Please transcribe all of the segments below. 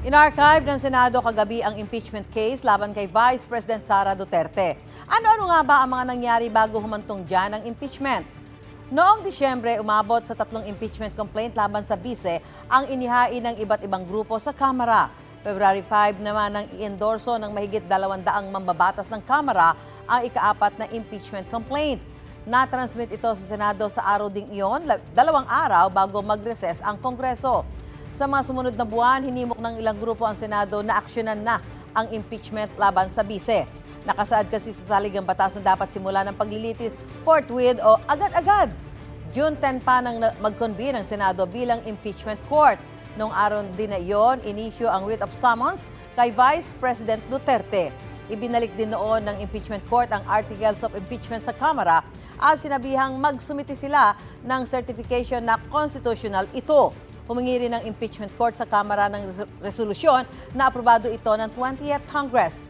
In-archive ng Senado kagabi ang impeachment case laban kay Vice President Sara Duterte. Ano-ano nga ba ang mga nangyari bago humantong dyan ang impeachment? Noong Disyembre, umabot sa 3 impeachment complaint laban sa bise ang inihain ng iba't ibang grupo sa Kamara. February 5 naman ang i-endorso ng mahigit 200 mambabatas ng Kamara ang ika-4 na impeachment complaint. Na-transmit ito sa Senado sa araw ding iyon, 2 araw bago mag-recess ang Kongreso. Sa mga sumunod na buwan, hinimok ng ilang grupo ang Senado na aksyonan na ang impeachment laban sa bise. Nakasaad kasi sa saligang batas na dapat simula ng paglilitis forthwith o agad-agad. June 10 pa nang mag-convene ang Senado bilang impeachment court. Noong araw din na iyon, inisyu ang writ of summons kay Vice President Duterte. Ibinalik din noon ng impeachment court ang articles of impeachment sa Kamara at sinabihang magsumiti sila ng certification na constitutional ito. Humingi rin ng impeachment court sa Kamara ng resolusyon na aprobado ito ng 20th Congress.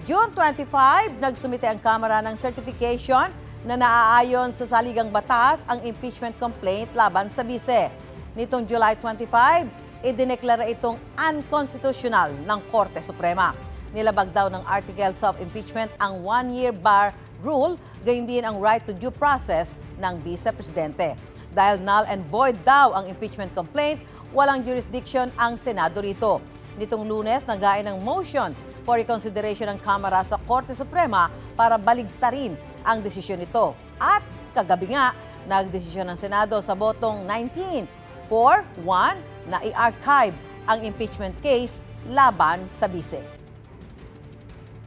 June 25, nagsumite ang Kamara ng certification na naaayon sa saligang batas ang impeachment complaint laban sa bise. Nitong July 25, idineklara itong unconstitutional ng Korte Suprema. Nilabag daw ng articles of impeachment ang 1-year bar rule, gayon din ang right to due process ng vice-presidente. Dahil null and void daw ang impeachment complaint, walang jurisdiction ang Senado rito. Nitong Lunes, nagain ng motion for reconsideration ng Kamara sa Korte Suprema para baligtarin ang desisyon nito. At kagabi nga, nagdesisyon ng Senado sa botong 19-4-1 na i-archive ang impeachment case laban sa bise.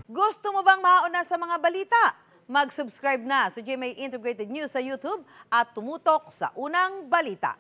Gusto mo bang mauna sa mga balita? Mag-subscribe na sa GMA Integrated News sa YouTube at tumutok sa unang balita.